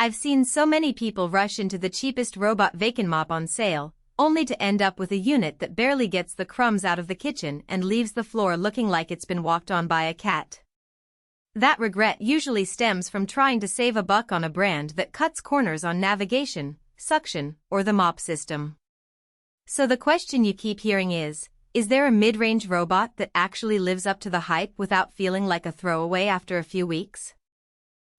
I've seen so many people rush into the cheapest robot vacuum mop on sale, only to end up with a unit that barely gets the crumbs out of the kitchen and leaves the floor looking like it's been walked on by a cat. That regret usually stems from trying to save a buck on a brand that cuts corners on navigation, suction, or the mop system. So the question you keep hearing is there a mid-range robot that actually lives up to the hype without feeling like a throwaway after a few weeks?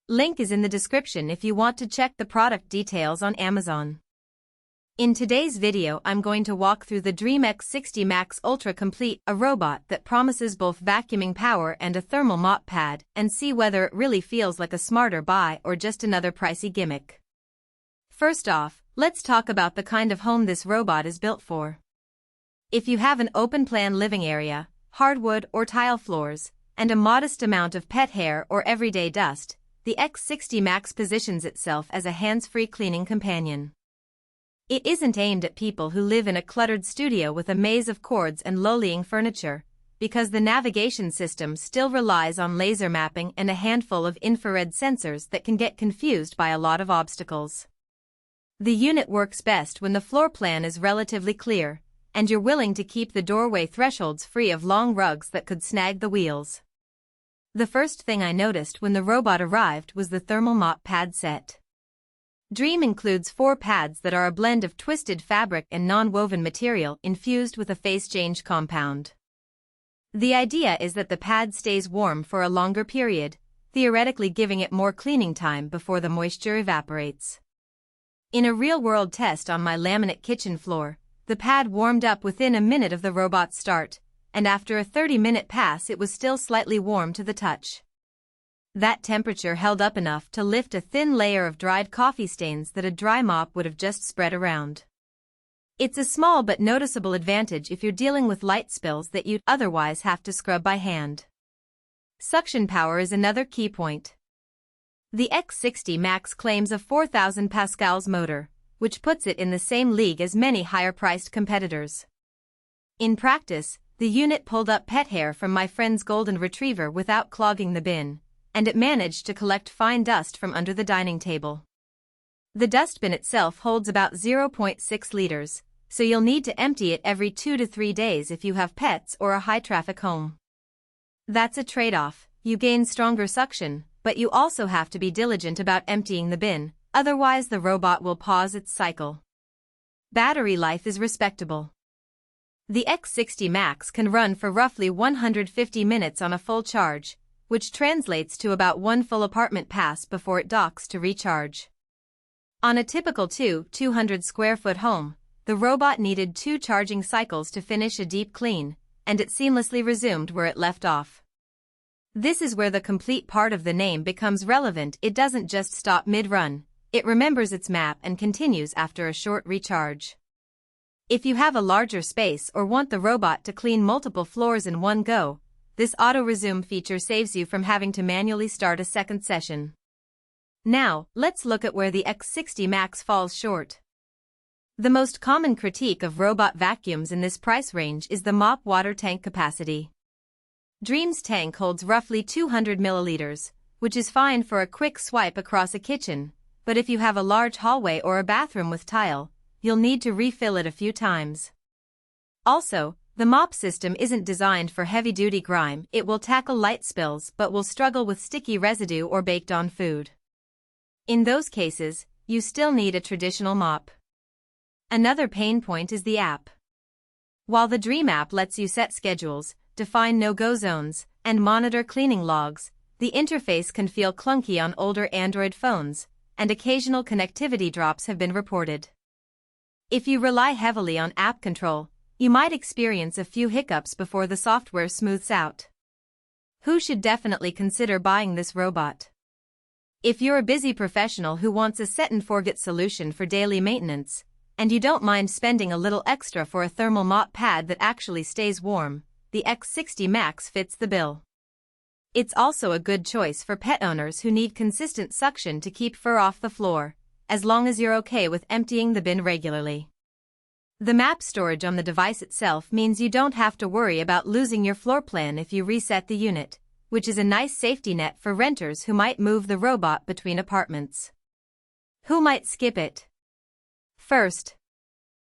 Link is in the description if you want to check the product details on Amazon. In today's video, I'm going to walk through the DREAME X60 Max Ultra Complete, a robot that promises both vacuuming power and a thermal mop pad, and see whether it really feels like a smarter buy or just another pricey gimmick. First off, let's talk about the kind of home this robot is built for. If you have an open-plan living area, hardwood or tile floors, and a modest amount of pet hair or everyday dust, the X60 Max positions itself as a hands-free cleaning companion. It isn't aimed at people who live in a cluttered studio with a maze of cords and low-lying furniture, because the navigation system still relies on laser mapping and a handful of infrared sensors that can get confused by a lot of obstacles. The unit works best when the floor plan is relatively clear, and you're willing to keep the doorway thresholds free of long rugs that could snag the wheels. The first thing I noticed when the robot arrived was the thermal mop pad set. DREAME includes 4 pads that are a blend of twisted fabric and non-woven material infused with a phase change compound. The idea is that the pad stays warm for a longer period, theoretically giving it more cleaning time before the moisture evaporates. In a real-world test on my laminate kitchen floor, the pad warmed up within a minute of the robot's start, and after a 30-minute pass it was still slightly warm to the touch. That temperature held up enough to lift a thin layer of dried coffee stains that a dry mop would have just spread around. It's a small but noticeable advantage if you're dealing with light spills that you'd otherwise have to scrub by hand. Suction power is another key point. The X60 Max claims a 4,000 pascals motor, which puts it in the same league as many higher-priced competitors. In practice, the unit pulled up pet hair from my friend's golden retriever without clogging the bin, and it managed to collect fine dust from under the dining table. The dustbin itself holds about 0.6 liters, so you'll need to empty it every 2 to 3 days if you have pets or a high-traffic home. That's a trade-off. You gain stronger suction, but you also have to be diligent about emptying the bin, otherwise the robot will pause its cycle. Battery life is respectable. The X60 Max can run for roughly 150 minutes on a full charge, which translates to about 1 full apartment pass before it docks to recharge. On a typical 200 square foot home, the robot needed 2 charging cycles to finish a deep clean, and it seamlessly resumed where it left off. This is where the complete part of the name becomes relevant. It doesn't just stop mid-run, it remembers its map and continues after a short recharge. If you have a larger space or want the robot to clean multiple floors in one go, this auto-resume feature saves you from having to manually start a second session. Now, let's look at where the X60 Max falls short. The most common critique of robot vacuums in this price range is the mop water tank capacity. DREAME's tank holds roughly 200 milliliters, which is fine for a quick swipe across a kitchen, but if you have a large hallway or a bathroom with tile, you'll need to refill it a few times. Also, the mop system isn't designed for heavy-duty grime. It will tackle light spills but will struggle with sticky residue or baked-on food. In those cases, you still need a traditional mop. Another pain point is the app. While the DREAME app lets you set schedules, define no-go zones, and monitor cleaning logs, the interface can feel clunky on older Android phones, and occasional connectivity drops have been reported. If you rely heavily on app control, you might experience a few hiccups before the software smooths out. Who should definitely consider buying this robot? If you're a busy professional who wants a set-and-forget solution for daily maintenance, and you don't mind spending a little extra for a thermal mop pad that actually stays warm, the X60 Max fits the bill. It's also a good choice for pet owners who need consistent suction to keep fur off the floor, as long as you're okay with emptying the bin regularly. The map storage on the device itself means you don't have to worry about losing your floor plan if you reset the unit, which is a nice safety net for renters who might move the robot between apartments. Who might skip it? First,